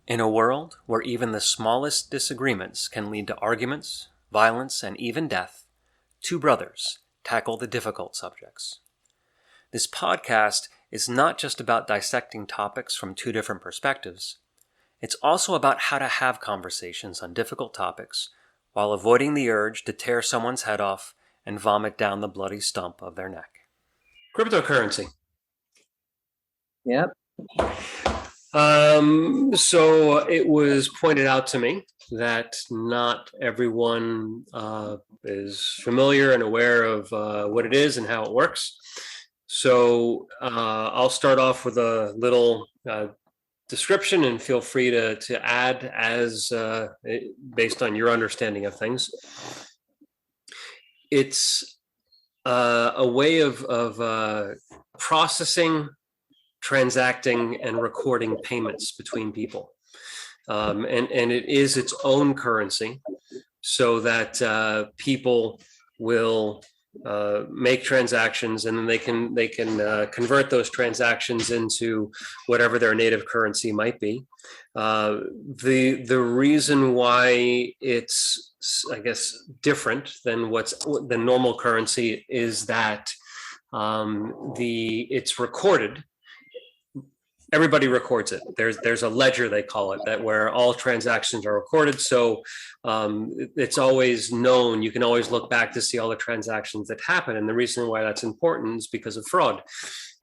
In a world where even the smallest disagreements can lead to arguments, violence, and even death, two brothers tackle the difficult subjects. This podcast is not just about dissecting topics from two different perspectives. It's also about how to have conversations on difficult topics while avoiding the urge to tear someone's head off and vomit down the bloody stump of their neck. Cryptocurrency. Yep. So it was pointed out to me that not everyone is familiar and aware of what it is and how it works. So I'll start off with a little description, and feel free to add as based on your understanding of things. It's a way of processing, transacting, and recording payments between people. And it is its own currency, so that people will make transactions, and then they can convert those transactions into whatever their native currency might be. The reason why it's, I guess, different than the normal currency is that it's recorded. Everybody records it. There's a ledger, they call it, that where all transactions are recorded. So it's always known. You can always look back to see all the transactions that happen. And the reason why that's important is because of fraud.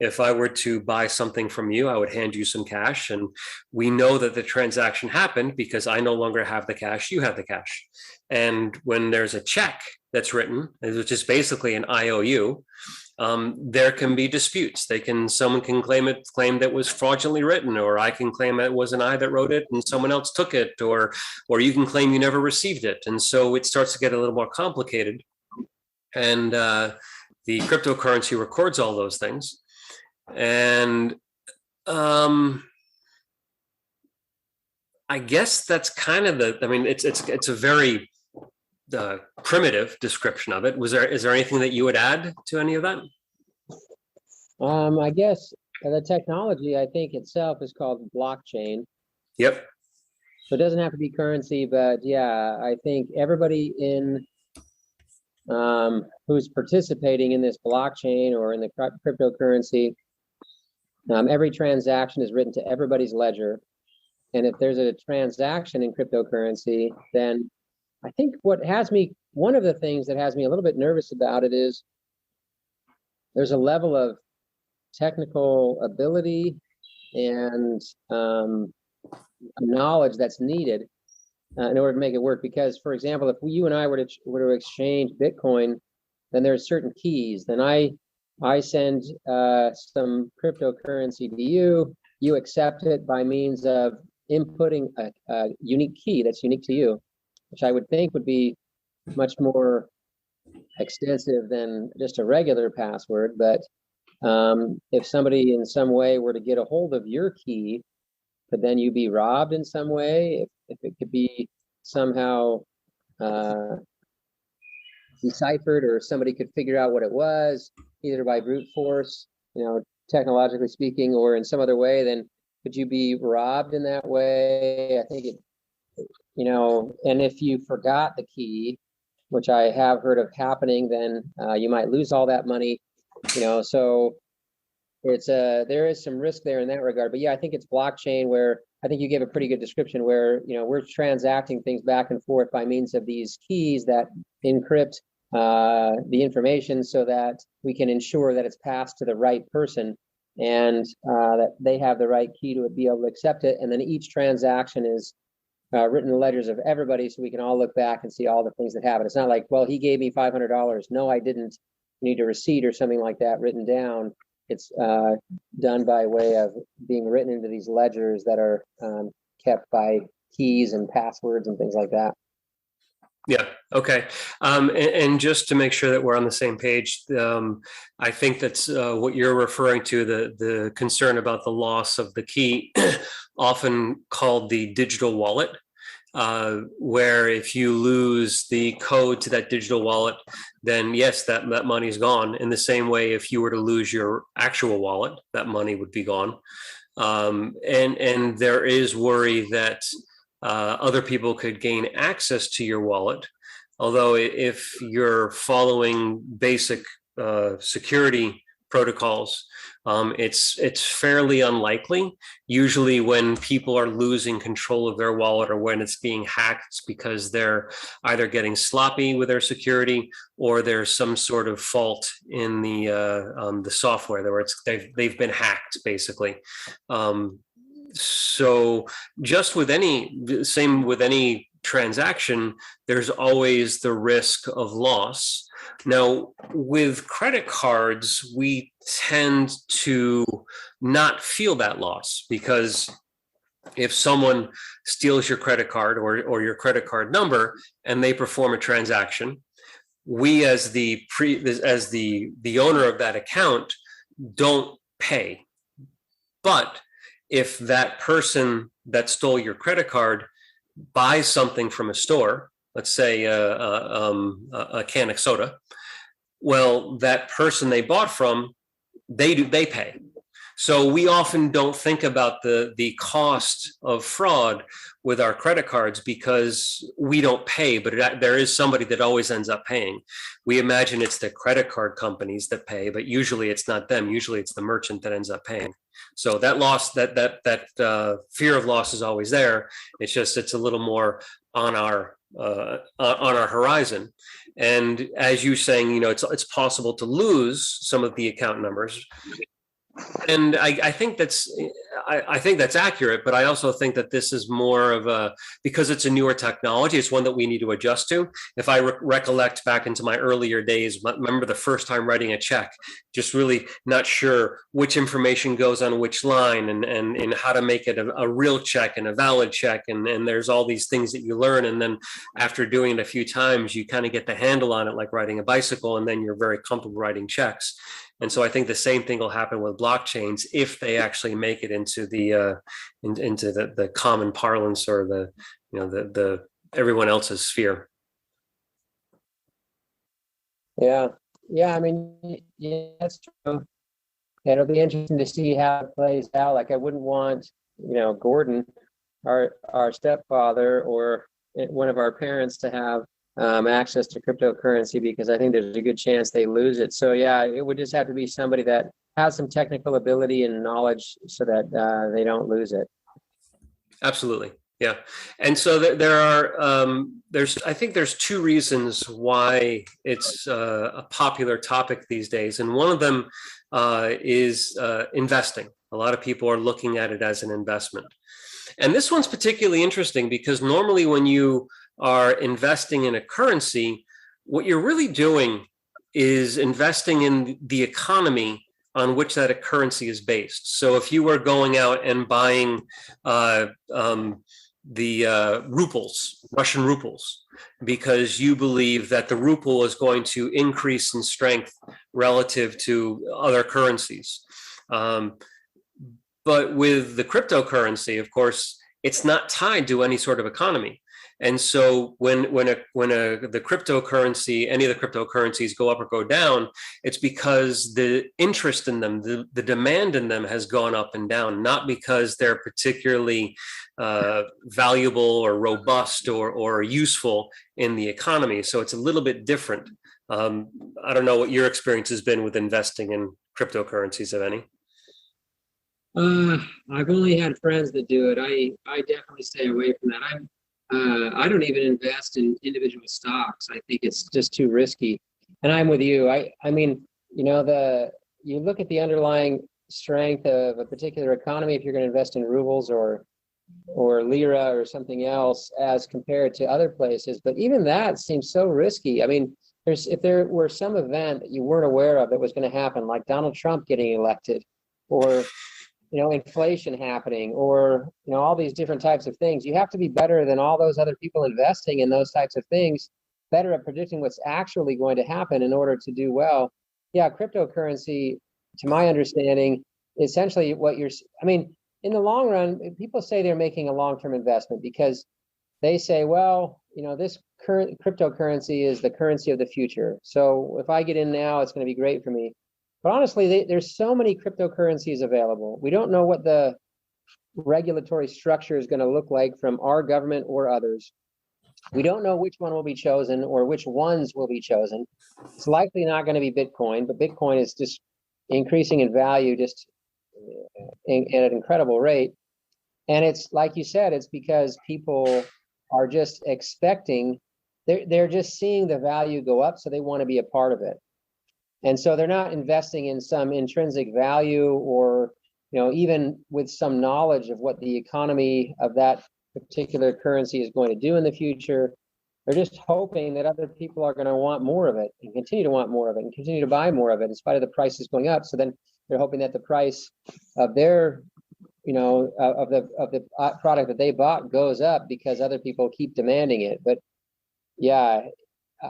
If I were to buy something from you, I would hand you some cash, and we know that the transaction happened because I no longer have the cash, you have the cash. And when there's a check that's written, which is basically an IOU, there can be disputes. Someone can claim that was fraudulently written, or I can claim it wasn't I that wrote it and someone else took it, or you can claim you never received it. And so it starts to get a little more complicated. And the cryptocurrency records all those things. And I guess that's kind of it's a very primitive description of it. Is there anything that you would add to any of that? I guess the technology, I think itself is called blockchain. Yep. So it doesn't have to be currency, but yeah, I think everybody who's participating in this blockchain or in the cryptocurrency, every transaction is written to everybody's ledger. And if there's a transaction in cryptocurrency, then I think one of the things that has me a little bit nervous about it is there's a level of technical ability and knowledge that's needed in order to make it work. Because, for example, if you and I were to exchange Bitcoin, then there's certain keys. Then I send some cryptocurrency to you. You accept it by means of inputting a unique key that's unique to you, which I would think would be much more extensive than just a regular password. But if somebody in some way were to get a hold of your key, could then you be robbed in some way? If it could be somehow deciphered, or somebody could figure out what it was, either by brute force, technologically speaking, or in some other way, then could you be robbed in that way? I think and if you forgot the key, which I have heard of happening, then you might lose all that money, so it's there is some risk there in that regard. But yeah, I think it's blockchain, where I think you gave a pretty good description, where we're transacting things back and forth by means of these keys that encrypt the information, so that we can ensure that it's passed to the right person, and that they have the right key to be able to accept it. And then each transaction is written in ledgers of everybody, so we can all look back and see all the things that happen. It's not like, well, he gave me $500. No, I didn't. You need a receipt or something like that written down. It's done by way of being written into these ledgers that are kept by keys and passwords and things like that. Yeah. Okay. And just to make sure that we're on the same page, I think that's what you're referring to, the concern about the loss of the key, often called the digital wallet, where if you lose the code to that digital wallet, then yes, that money's gone. In the same way, if you were to lose your actual wallet, that money would be gone. And there is worry that other people could gain access to your wallet. Although if you're following basic security protocols, it's fairly unlikely. Usually when people are losing control of their wallet or when it's being hacked, it's because they're either getting sloppy with their security or there's some sort of fault in the software where they've been hacked basically. So just with any transaction, there's always the risk of loss. Now, with credit cards, we tend to not feel that loss because if someone steals your credit card or your credit card number and they perform a transaction, we as the owner of that account don't pay. But if that person that stole your credit card buys something from a store, let's say a can of soda, well, that person they bought from, they pay. So we often don't think about the cost of fraud with our credit cards because we don't pay, but there is somebody that always ends up paying. We imagine it's the credit card companies that pay, but usually it's not them. Usually it's the merchant that ends up paying. So that loss, that fear of loss is always there. It's a little more on our horizon. And as you're saying, it's possible to lose some of the account numbers. And I think that's accurate, but I also think that this is more of because it's a newer technology, it's one that we need to adjust to. If I recollect back into my earlier days, remember the first time writing a check, just really not sure which information goes on which line and how to make it a real check and a valid check. And there's all these things that you learn. And then after doing it a few times, you kind of get the handle on it, like riding a bicycle, and then you're very comfortable writing checks. And so I think the same thing will happen with blockchains if they actually make it into the common parlance or the everyone else's sphere. Yeah. I mean, yeah, that's true. It'll be interesting to see how it plays out. Like I wouldn't want, Gordon, our stepfather, or one of our parents to have access to cryptocurrency, because I think there's a good chance they lose it. So yeah, it would just have to be somebody that has some technical ability and knowledge so that they don't lose it. Absolutely. Yeah. And so I think there's two reasons why it's a popular topic these days. And one of them is investing. A lot of people are looking at it as an investment. And this one's particularly interesting because normally when you are investing in a currency, what you're really doing is investing in the economy on which that currency is based. So if you were going out and buying the Russian rubles, because you believe that the ruble is going to increase in strength relative to other currencies. But with the cryptocurrency, of course, it's not tied to any sort of economy. And so when the cryptocurrency, any of the cryptocurrencies go up or go down, it's because the interest in them, the demand in them has gone up and down, not because they're particularly valuable or robust or useful in the economy. So it's a little bit different. I don't know what your experience has been with investing in cryptocurrencies, if any. I've only had friends that do it. I definitely stay away from that. I don't even invest in individual stocks. I think it's just too risky. And I'm with you. I mean, you look at the underlying strength of a particular economy if you're going to invest in rubles or lira or something else as compared to other places. But even that seems so risky. I mean, if there were some event that you weren't aware of that was going to happen, like Donald Trump getting elected, or inflation happening, or all these different types of things, you have to be better than all those other people investing in those types of things, better at predicting what's actually going to happen in order to do well. Yeah, cryptocurrency, to my understanding, essentially in the long run, people say they're making a long-term investment because they say, well, this current cryptocurrency is the currency of the future. So if I get in now, it's going to be great for me. But honestly, there's so many cryptocurrencies available. We don't know what the regulatory structure is going to look like from our government or others. We don't know which one will be chosen or which ones will be chosen. It's likely not going to be Bitcoin, but Bitcoin is just increasing in value just at an incredible rate. And it's like you said, it's because people are just expecting, they're just seeing the value go up, so they want to be a part of it. And so they're not investing in some intrinsic value or, even with some knowledge of what the economy of that particular currency is going to do in the future. They're just hoping that other people are going to want more of it and continue to want more of it and continue to buy more of it in spite of the prices going up. So then they're hoping that the price of their, of the product that they bought goes up because other people keep demanding it. But yeah,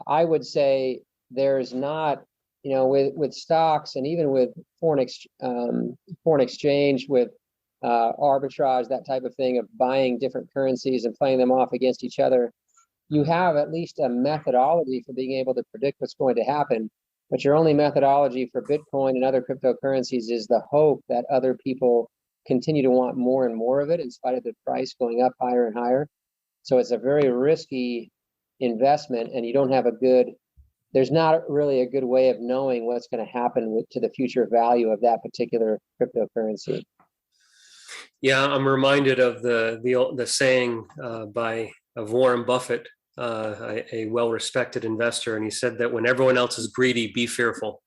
I would say there's not, with stocks and even with foreign exchange, with arbitrage, that type of thing of buying different currencies and playing them off against each other, you have at least a methodology for being able to predict what's going to happen. But your only methodology for Bitcoin and other cryptocurrencies is the hope that other people continue to want more and more of it in spite of the price going up higher and higher. So it's a very risky investment, and you don't have there's not really a good way of knowing what's going to happen to the future value of that particular cryptocurrency. Yeah, I'm reminded of the saying of Warren Buffett, a well-respected investor, and he said that when everyone else is greedy, be fearful,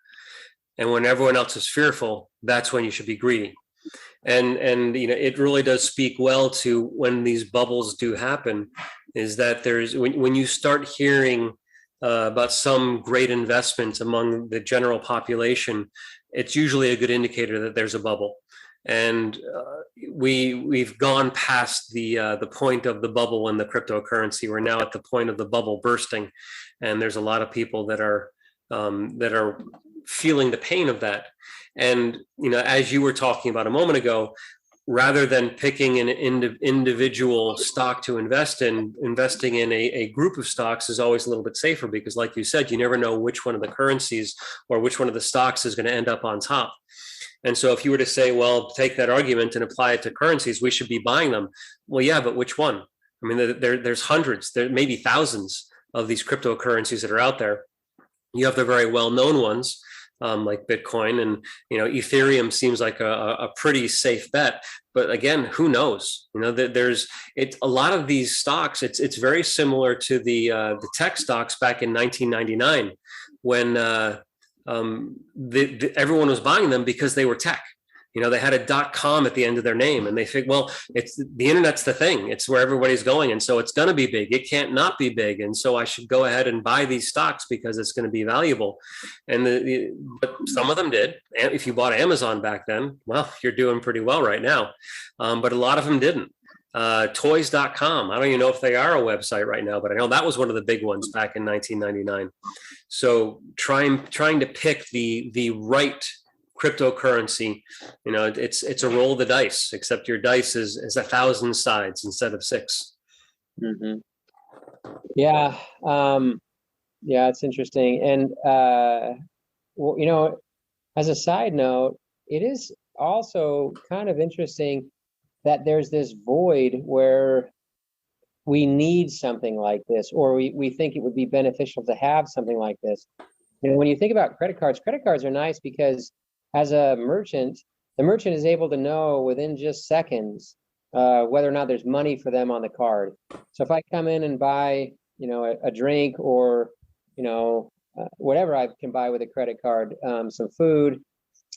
and when everyone else is fearful, that's when you should be greedy. And it really does speak well to when these bubbles do happen, is that when you start hearing about some great investments among the general population, it's usually a good indicator that there's a bubble. And we've gone past the point of the bubble in the cryptocurrency. We're now at the point of the bubble bursting, and there's a lot of people that are feeling the pain of that. And as you were talking about a moment ago, rather than picking an individual stock to invest in, investing in a group of stocks is always a little bit safer, because like you said, you never know which one of the currencies or which one of the stocks is going to end up on top. And so if you were to say, well, take that argument and apply it to currencies, we should be buying them. Well, yeah, but which one? I mean, there's hundreds, there may be thousands of these cryptocurrencies that are out there. You have the very well-known ones, like Bitcoin, and Ethereum seems like a pretty safe bet. But again, who knows? There's a lot of these stocks. It's very similar to the tech stocks back in 1999 when everyone was buying them because they were tech. They had a .com at the end of their name, and they think, well, it's the internet's the thing. It's where everybody's going, and so it's going to be big. It can't not be big, and so I should go ahead and buy these stocks because it's going to be valuable. And but some of them did. And if you bought Amazon back then, well, you're doing pretty well right now. But a lot of them didn't. Toys.com. I don't even know if they are a website right now, but I know that was one of the big ones back in 1999. So trying to pick the right cryptocurrency, it's a roll of the dice, except your dice is 1,000 sides instead of 6. Mm-hmm. Yeah. Yeah, it's interesting. And, as a side note, it is also kind of interesting that there's this void where we need something like this, or we think it would be beneficial to have something like this. When you think about credit cards are nice because as a merchant, the merchant is able to know within just seconds whether or not there's money for them on the card. So if I come in and buy, a drink or, whatever I can buy with a credit card, some food,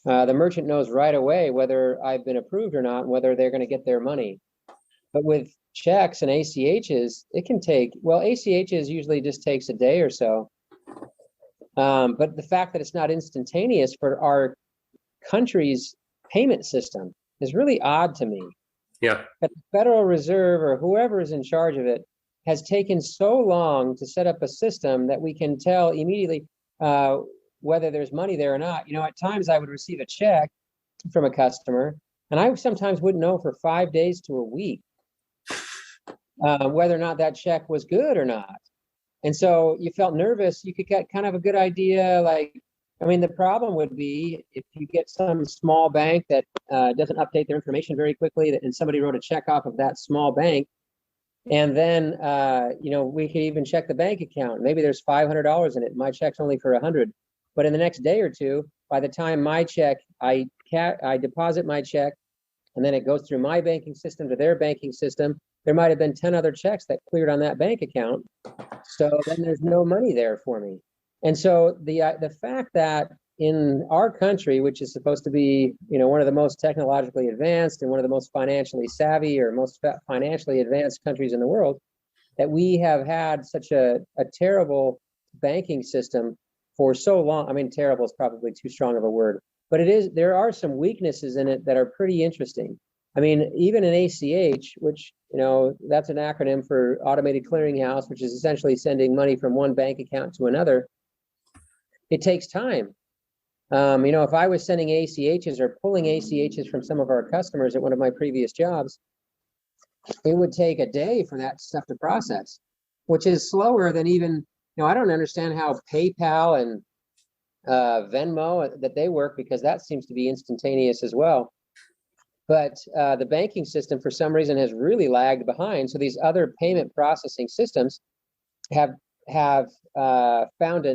the merchant knows right away whether I've been approved or not, and whether they're going to get their money. But with checks and ACHs, it can take, ACHs usually just takes a day or so. But the fact that it's not instantaneous for our country's payment system is really odd to me. Yeah. But the Federal Reserve or whoever is in charge of it has taken so long to set up a system that we can tell immediately whether there's money there or not. At times I would receive a check from a customer, and I sometimes wouldn't know for 5 days to a week whether or not that check was good or not. And so you felt nervous. You could get kind of a good idea, like, I mean, the problem would be if you get some small bank that doesn't update their information very quickly, and somebody wrote a check off of that small bank, and then we could even check the bank account. Maybe there's $500 in it. My check's only for 100, but in the next day or two, by the time my check, I deposit my check, and then it goes through my banking system to their banking system. There might have been 10 other checks that cleared on that bank account, so then there's no money there for me. And so the fact that in our country, which is supposed to be, one of the most technologically advanced and one of the most financially savvy or most financially advanced countries in the world, that we have had such a terrible banking system for so long. I mean, terrible is probably too strong of a word, but there are some weaknesses in it that are pretty interesting. I mean, even in ACH, which, that's an acronym for Automated Clearinghouse, which is essentially sending money from one bank account to another. It takes time. If I was sending ACHs or pulling ACHs from some of our customers at one of my previous jobs, it would take a day for that stuff to process, which is slower than even, I don't understand how PayPal and Venmo, that they work, because that seems to be instantaneous as well. But the banking system, for some reason, has really lagged behind. So these other payment processing systems have found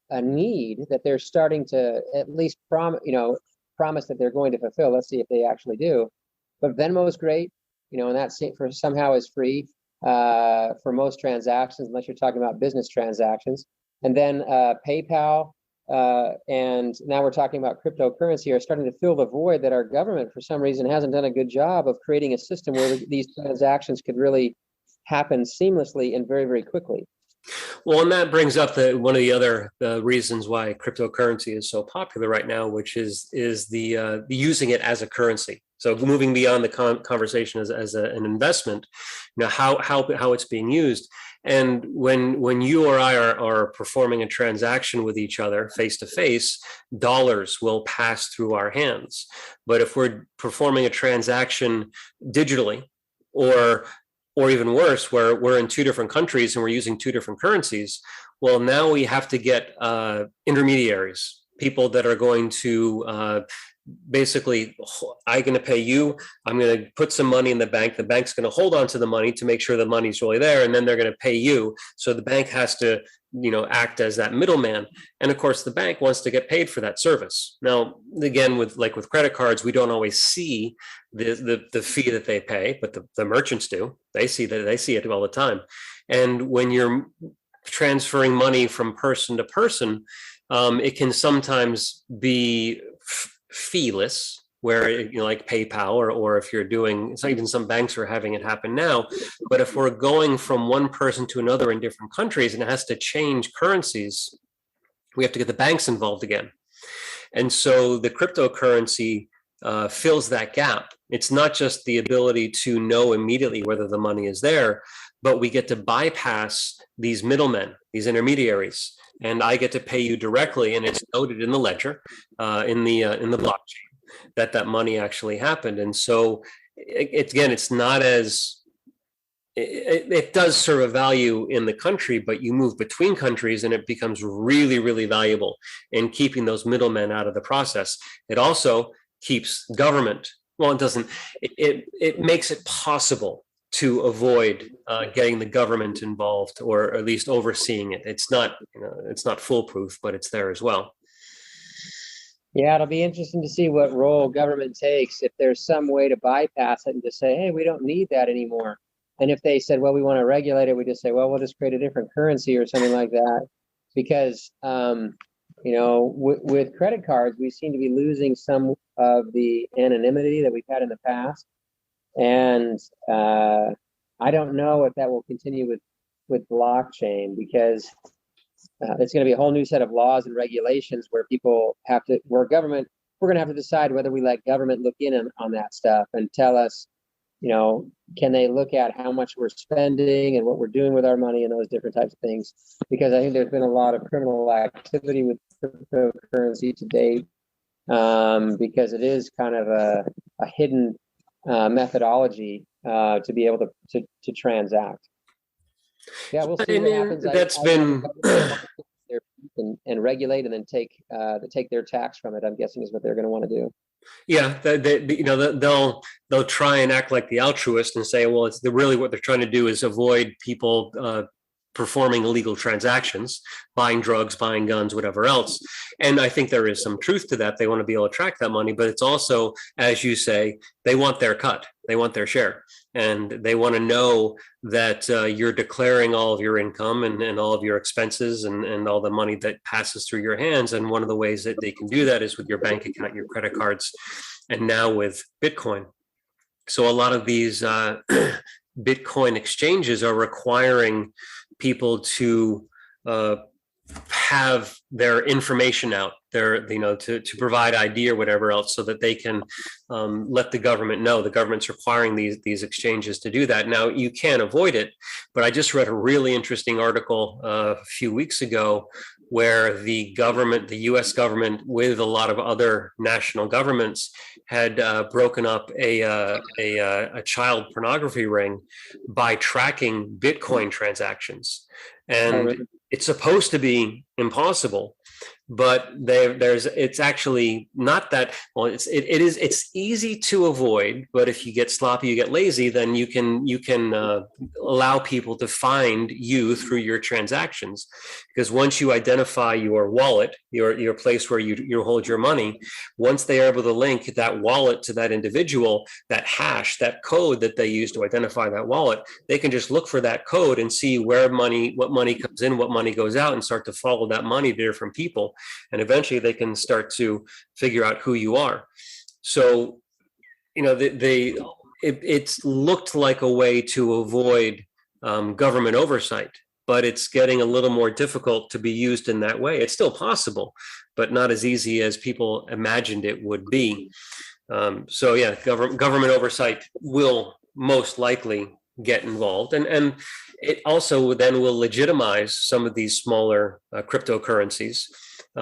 a need that they're starting to at least promise that they're going to fulfill. Let's see if they actually do. But Venmo is great, and that somehow is free for most transactions, unless you're talking about business transactions. And then PayPal and now we're talking about cryptocurrency are starting to fill the void that our government, for some reason, hasn't done a good job of creating a system where these transactions could really happen seamlessly and very, very quickly. Well, and that brings up one of the other reasons why cryptocurrency is so popular right now, which is the using it as a currency. So moving beyond the conversation as an investment, how it's being used. And when you or I are performing a transaction with each other face to face, dollars will pass through our hands. But if we're performing a transaction digitally, or even worse, where we're in two different countries and we're using two different currencies, well, now we have to get intermediaries, people that are going to basically, I'm going to pay you, I'm going to put some money in the bank's going to hold on to the money to make sure the money's really there, and then they're going to pay you. So the bank has to, act as that middleman. And of course, the bank wants to get paid for that service. Now, again, with credit cards, we don't always see the fee that they pay, but the merchants do. They see it all the time. And when you're transferring money from person to person, it can sometimes be feeless, where like PayPal or if you're doing, it's even some banks are having it happen now. But if we're going from one person to another in different countries and it has to change currencies, we have to get the banks involved again. And so the cryptocurrency fills that gap. It's not just the ability to know immediately whether the money is there, but we get to bypass these middlemen, these intermediaries, and I get to pay you directly, and it's noted in the ledger, in the blockchain, that money actually happened. And so it's not as it does serve a value in the country, but you move between countries and it becomes really, really valuable in keeping those middlemen out of the process. It also keeps government. Well, it doesn't. It makes it possible to avoid getting the government involved, or at least overseeing it. It's not foolproof, but it's there as well. Yeah, it'll be interesting to see what role government takes, if there's some way to bypass it and just say, hey, we don't need that anymore. And if they said, well, we want to regulate it, we just say, well, we'll just create a different currency or something like that. Because, with credit cards, we seem to be losing some of the anonymity that we've had in the past. And I don't know if that will continue with blockchain, because it's going to be a whole new set of laws and regulations where we're going to have to decide whether we let government look in on that stuff and tell us, can they look at how much we're spending and what we're doing with our money and those different types of things? Because I think there's been a lot of criminal activity with cryptocurrency to date, because it is kind of a hidden methodology to be able to transact. Yeah, we'll see what happens. That's been and regulate, and then take their tax from it, I'm guessing, is what they're going to want to do. Yeah, they'll try and act like the altruist and say, well, really what they're trying to do is avoid people performing illegal transactions, buying drugs, buying guns, whatever else. And I think there is some truth to that. They want to be able to track that money, but it's also, as you say, they want their cut, they want their share, and they want to know that you're declaring all of your income and all of your expenses and all the money that passes through your hands. And one of the ways that they can do that is with your bank account, your credit cards, and now with Bitcoin. So a lot of these Bitcoin exchanges are requiring people to have their information out there, to provide ID or whatever else, so that they can let the government know. The government's requiring these exchanges to do that. Now, you can't avoid it, but I just read a really interesting article a few weeks ago where the U.S. government, with a lot of other national governments, had broken up a child pornography ring by tracking Bitcoin transactions. And it's supposed to be impossible, but it's actually not that. Well, it's easy to avoid, but if you get sloppy, you get lazy, then you can allow people to find you through your transactions. Because once you identify your wallet, your place where you hold your money, once they are able to link that wallet to that individual, that hash, that code that they use to identify that wallet, they can just look for that code and see what money comes in, what money goes out, and start to follow that money to different people. And eventually they can start to figure out who you are. So, it's looked like a way to avoid government oversight, but it's getting a little more difficult to be used in that way. It's still possible, but not as easy as people imagined it would be. So yeah, government oversight will most likely get involved, and it also then will legitimize some of these smaller cryptocurrencies,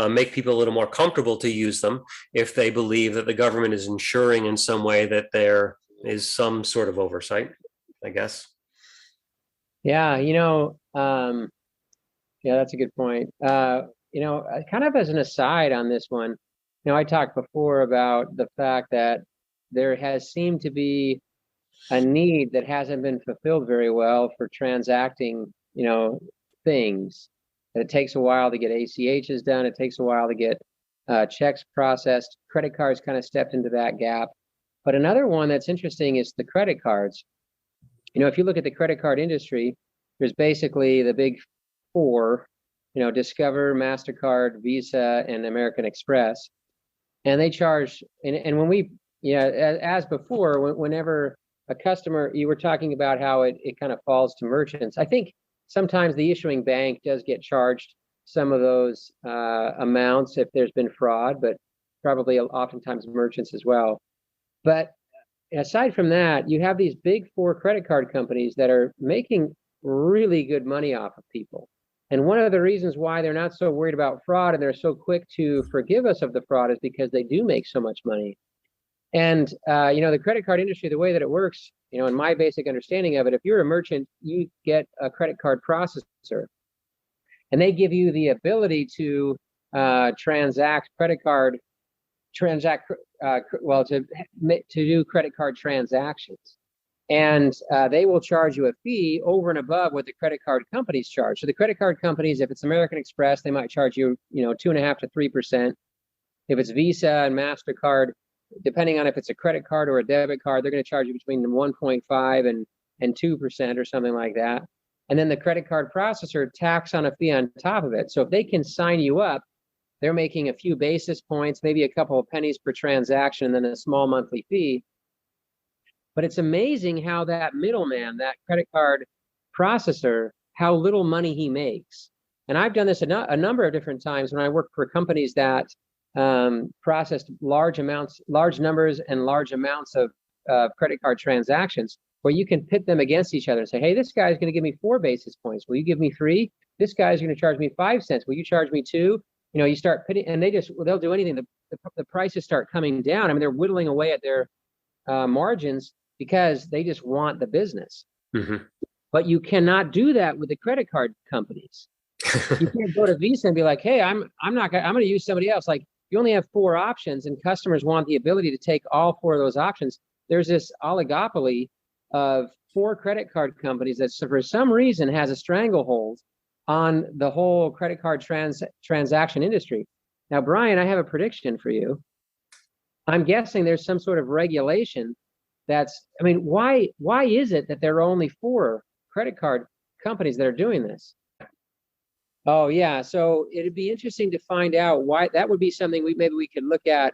make people a little more comfortable to use them if they believe that the government is ensuring in some way that there is some sort of oversight, I guess. Yeah, that's a good point. Kind of as an aside on this one, I talked before about the fact that there has seemed to be a need that hasn't been fulfilled very well for transacting, things. And it takes a while to get ACHs done. It takes a while to get checks processed. Credit cards kind of stepped into that gap. But another one that's interesting is the credit cards. If you look at the credit card industry, there's basically the big four, Discover, MasterCard, Visa, and American Express. And they charge, and when we, as before, whenever a customer, you were talking about how it kind of falls to merchants. I think sometimes the issuing bank does get charged some of those amounts if there's been fraud, but probably oftentimes merchants as well. But aside from that, you have these big four credit card companies that are making really good money off of people. And one of the reasons why they're not so worried about fraud and they're so quick to forgive us of the fraud is because they do make so much money. And, the credit card industry, the way that it works, in my basic understanding of it, if you're a merchant, you get a credit card processor, and they give you the ability to to do credit card transactions. And they will charge you a fee over and above what the credit card companies charge. So the credit card companies, if it's American Express, they might charge you, 2.5% to 3%. If it's Visa and MasterCard, depending on if it's a credit card or a debit card, they're going to charge you between 1.5 and 2% or something like that. And then the credit card processor tacks on a fee on top of it. So if they can sign you up, they're making a few basis points, maybe a couple of pennies per transaction, and then a small monthly fee. But it's amazing how that middleman, that credit card processor, how little money he makes. And I've done this a number of different times when I worked for companies that processed large numbers and large amounts of credit card transactions, where you can pit them against each other and say, hey, this guy's going to give me 4 basis points. Will you give me 3? This guy's going to charge me 5 cents. Will you charge me 2? You start pitting, and they'll do anything. The prices start coming down. I mean, they're whittling away at their margins because they just want the business. Mm-hmm. But you cannot do that with the credit card companies. You can't go to Visa and be like, hey, I'm not gonna, I'm going to use somebody else. Like, you only have 4 options, and customers want the ability to take all 4 of those options. There's this oligopoly of 4 credit card companies that, for some reason, has a stranglehold on the whole credit card transaction industry. Now, Brian, I have a prediction for you. I'm guessing there's some sort of regulation that's, I mean, why is it that there are only 4 credit card companies that are doing this? Oh, yeah. So it'd be interesting to find out why. That would be something maybe we could look at,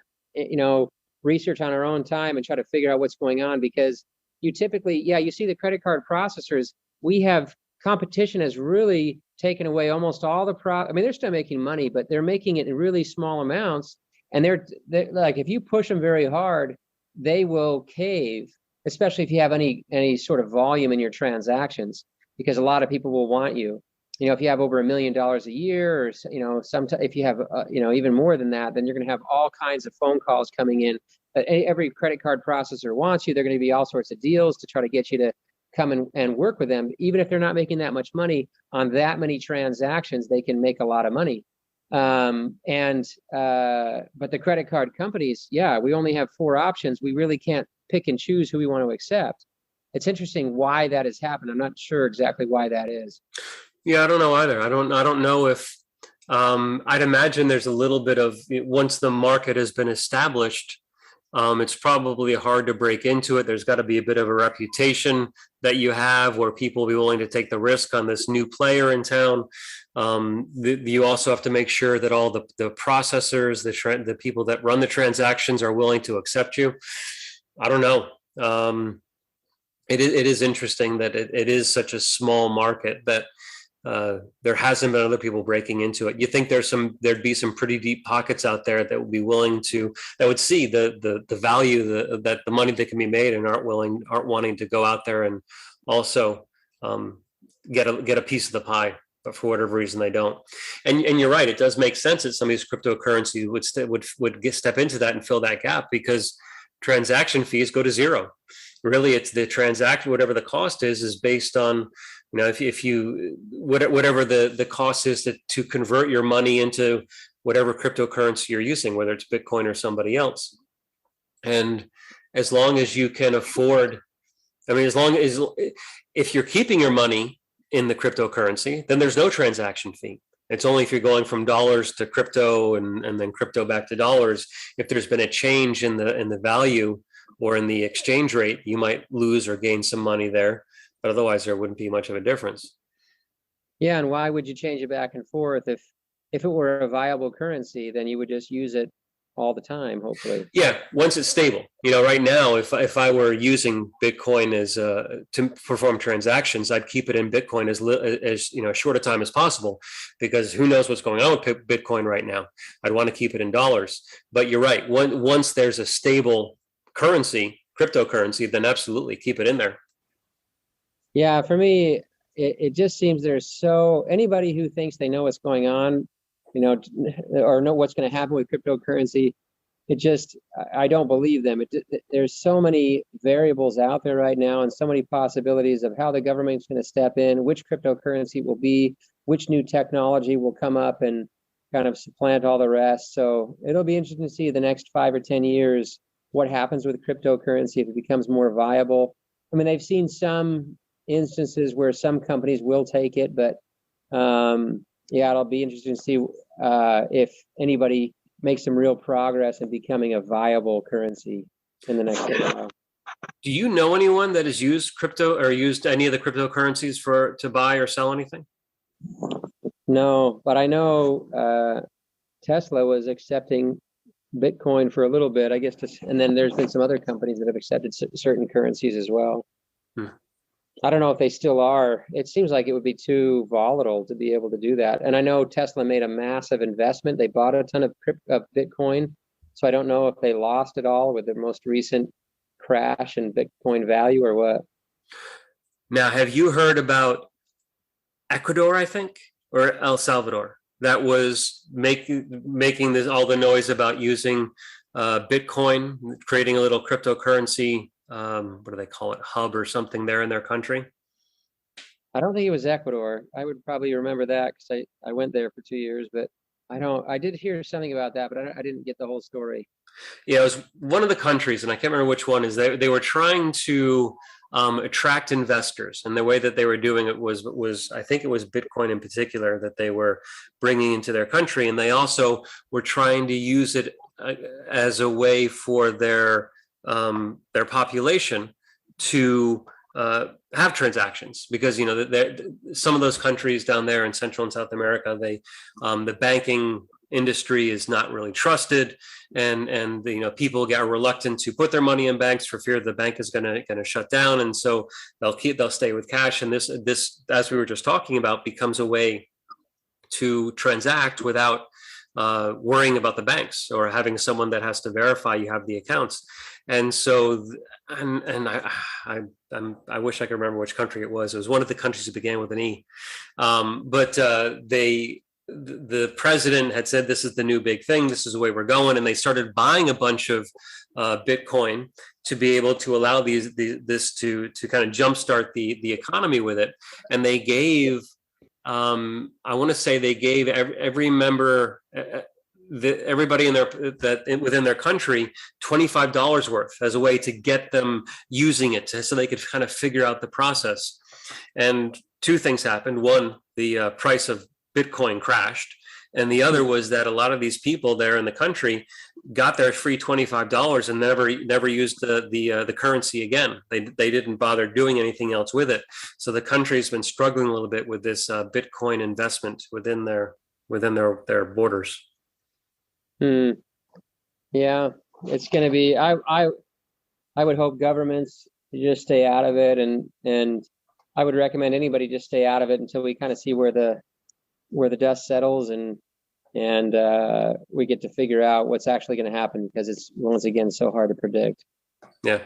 research on our own time and try to figure out what's going on, because you typically, yeah, you see the credit card processors, we have competition has really taken away almost all the I mean, they're still making money, but they're making it in really small amounts. And they're like, if you push them very hard, they will cave, especially if you have any sort of volume in your transactions, because a lot of people will want you. If you have over $1 million a year, or if you have even more than that, then you're going to have all kinds of phone calls coming in. Every credit card processor wants you. They're going to be all sorts of deals to try to get you to come and work with them. Even if they're not making that much money on that many transactions, they can make a lot of money. But the credit card companies, yeah, we only have 4 options. We really can't pick and choose who we want to accept. It's interesting why that has happened. I'm not sure exactly why that is. Yeah, I don't know either. I don't know if I'd imagine there's a little bit of, once the market has been established, it's probably hard to break into it. There's got to be a bit of a reputation that you have where people will be willing to take the risk on this new player in town. You also have to make sure that all the processors, the people that run the transactions are willing to accept you. I don't know. It is interesting that it is such a small market that there hasn't been other people breaking into it. You think there'd be some pretty deep pockets out there that would be willing to, that would see the value, that the money that can be made, and aren't wanting to go out there and also get a piece of the pie, but for whatever reason they don't. And you're right, it does make sense that some of these cryptocurrencies would step into that and fill that gap, because transaction fees go to zero. Really, it's the transaction, whatever the cost is based on, if you whatever the cost is to convert your money into whatever cryptocurrency you're using, whether it's Bitcoin or somebody else. And as long as you can afford, I mean, as long as, if you're keeping your money in the cryptocurrency, then there's no transaction fee. It's only if you're going from dollars to crypto and then crypto back to dollars, if there's been a change in the value or in the exchange rate, you might lose or gain some money there. But otherwise, there wouldn't be much of a difference. Yeah, and why would you change it back and forth? If it were a viable currency, then you would just use it all the time, hopefully. Yeah, once it's stable. Right now, if I were using Bitcoin as to perform transactions, I'd keep it in Bitcoin as short a time as possible, because who knows what's going on with Bitcoin right now. I'd want to keep it in dollars. But you're right. Once there's a stable currency, cryptocurrency, then absolutely keep it in there. Yeah, for me, it just seems anybody who thinks they know what's going on, or know what's going to happen with cryptocurrency, I don't believe them. There's so many variables out there right now, and so many possibilities of how the government's going to step in, which cryptocurrency will be, which new technology will come up and kind of supplant all the rest. So it'll be interesting to see the next 5 or 10 years what happens with cryptocurrency, if it becomes more viable. I mean, they've seen some instances where some companies will take it, but yeah, it'll be interesting to see if anybody makes some real progress in becoming a viable currency in the next while. Do you know anyone that has used crypto or used any of the cryptocurrencies to buy or sell anything? No, but I know Tesla was accepting Bitcoin for a little bit, I guess, and then there's been some other companies that have accepted certain currencies as well. I don't know if they still are. It seems like it would be too volatile to be able to do that. And I know Tesla made a massive investment. They bought a ton of Bitcoin. So I don't know if they lost it all with the most recent crash in Bitcoin value or what. Now, have you heard about Ecuador, I think, or El Salvador, that was making all the noise about using Bitcoin, creating a little cryptocurrency, what do they call it, hub or something there in their country? I don't think it was Ecuador. I would probably remember that because I went there for 2 years, but I did hear something about that, but I didn't get the whole story. Yeah, it was one of the countries, and I can't remember which one. Is they were trying to attract investors, and the way that they were doing it was I think it was Bitcoin in particular that they were bringing into their country, and they also were trying to use it as a way for their population to have transactions, because some of those countries down there in Central and South America, the banking industry is not really trusted, and people get reluctant to put their money in banks for fear the bank is going to shut down, and so they'll stay with cash. And this, as we were just talking about, becomes a way to transact without worrying about the banks or having someone that has to verify you have the accounts. And so, and I wish I could remember which country it was. It was one of the countries that began with an E, but the president had said, this is the new big thing, this is the way we're going, and they started buying a bunch of Bitcoin to be able to allow this to kind of jumpstart the economy with it. And they gave, I want to say they gave every member, everybody within their country, $25 worth as a way to get them using it, so they could kind of figure out the process. And two things happened. One, the price of Bitcoin crashed, and the other was that a lot of these people there in the country got their free $25 and never used the currency again. They didn't bother doing anything else with it. So the country's been struggling a little bit with this Bitcoin investment within their borders. Yeah, it's going to be. I would hope governments just stay out of it, and I would recommend anybody just stay out of it until we kind of see where the dust settles, and we get to figure out what's actually going to happen, because it's once again so hard to predict. Yeah.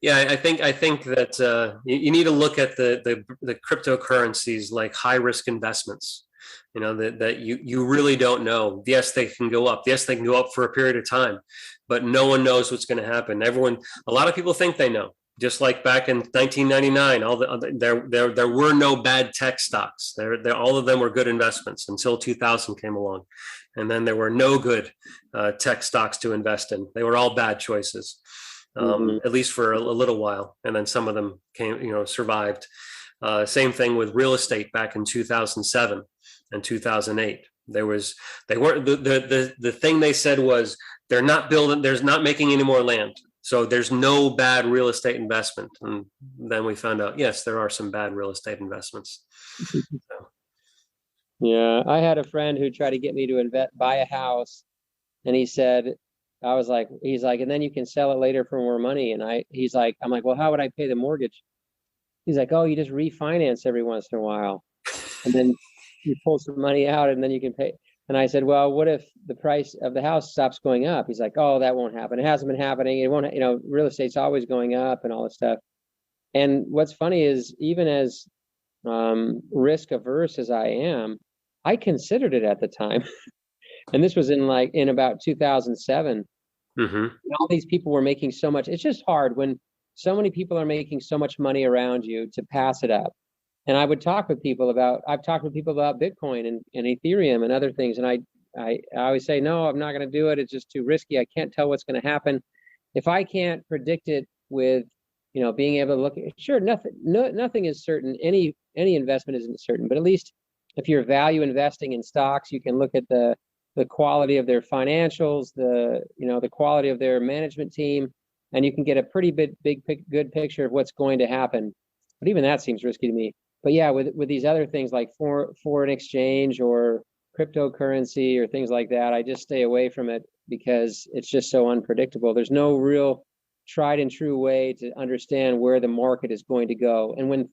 I think that you need to look at the cryptocurrencies like high risk investments. That you really don't know. Yes, they can go up. Yes, they can go up for a period of time, but no one knows what's going to happen. A lot of people think they know. Just like back in 1999, there were no bad tech stocks. All of them were good investments until 2000 came along, and then there were no good tech stocks to invest in. They were all bad choices, at least for a little while, and then some of them survived. Same thing with real estate back in 2007 and 2008. The thing they said was they're not making any more land. So there's no bad real estate investment. And then we found out, yes, there are some bad real estate investments. Yeah, I had a friend who tried to get me to buy a house, and he said, he's like, and then you can sell it later for more money. And I'm like, well, how would I pay the mortgage? He's like, oh, you just refinance every once in a while, and then you pull some money out, and then you can pay. And I said, well, what if the price of the house stops going up? He's like, oh, that won't happen. It hasn't been happening. It won't, real estate's always going up and all this stuff. And what's funny is, even as risk averse as I am, I considered it at the time. And this was in about 2007. Mm-hmm. And all these people were making so much. It's just hard when so many people are making so much money around you to pass it up. And I've talked with people about Bitcoin and Ethereum and other things. And I always say, no, I'm not going to do it. It's just too risky. I can't tell what's going to happen. If I can't predict it with, being able to look at, sure, nothing is certain. Any investment isn't certain, but at least if you're value investing in stocks, you can look at the quality of their financials, the quality of their management team, and you can get a pretty good picture of what's going to happen. But even that seems risky to me. But yeah, with these other things like foreign exchange or cryptocurrency or things like that, I just stay away from it because it's just so unpredictable. There's no real tried and true way to understand where the market is going to go. And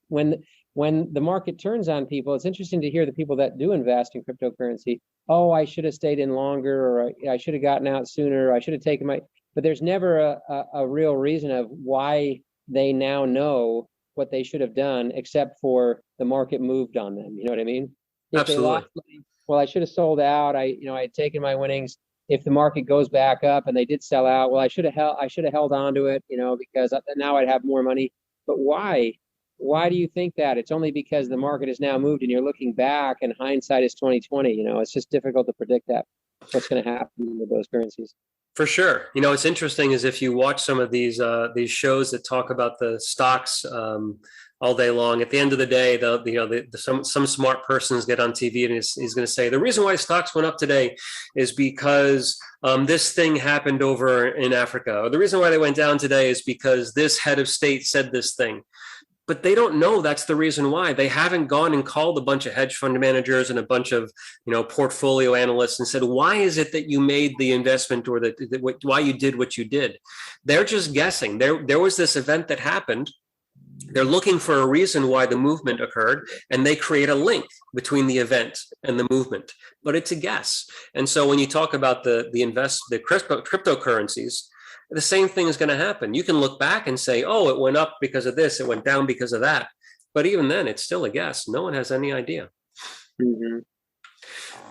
when the market turns on people, it's interesting to hear the people that do invest in cryptocurrency. Oh, I should have stayed in longer, or I should have gotten out sooner, or I should have taken but there's never a real reason of why they now know what they should have done, except for the market moved on them. You know what I mean? If Absolutely. They lost money, well, I should have sold out. I had taken my winnings. If the market goes back up and they did sell out, well, I should have held on to it, because now I'd have more money. But why? why do you think that? It's only because the market has now moved and you're looking back and hindsight is 2020. It's just difficult to predict what's going to happen with those currencies. For sure. What's interesting is if you watch some of these shows that talk about the stocks all day long, at the end of the day, some smart persons get on TV and he's going to say the reason why stocks went up today is because this thing happened over in Africa, or the reason why they went down today is because this head of state said this thing. But they don't know that's the reason why. They haven't gone and called a bunch of hedge fund managers and a bunch of portfolio analysts and said, why is it that you made the investment, or why you did what you did? They're just guessing. There was this event that happened. They're looking for a reason why the movement occurred, and they create a link between the event and the movement. But it's a guess. And so when you talk about the cryptocurrencies, the same thing is going to happen. You can look back and say, oh, it went up because of this, it went down because of that. But even then, it's still a guess. No one has any idea. Mm-hmm.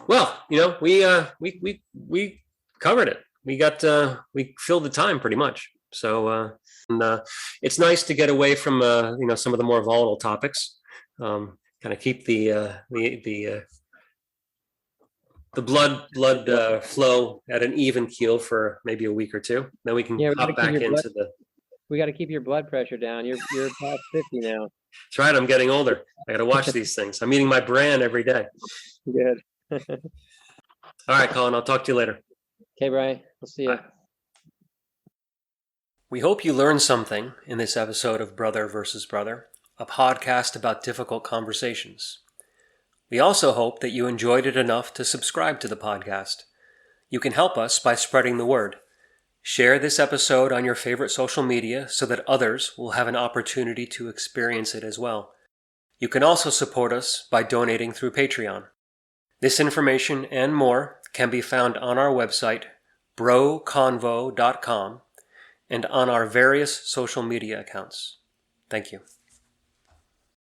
Well, we covered it. We filled the time pretty much. So it's nice to get away from some of the more volatile topics. Kind of keep the blood flow at an even keel for maybe a week or two. Then we can hop back into we got to keep your blood pressure down. You're past 50 now. That's right. I'm getting older. I got to watch these things. I'm eating my bran every day. Good. All right, Colin, I'll talk to you later. Okay, Brian. We'll see you. Bye. We hope you learned something in this episode of Brother versus Brother, a podcast about difficult conversations. We also hope that you enjoyed it enough to subscribe to the podcast. You can help us by spreading the word. Share this episode on your favorite social media so that others will have an opportunity to experience it as well. You can also support us by donating through Patreon. This information and more can be found on our website, broconvo.com, and on our various social media accounts. Thank you.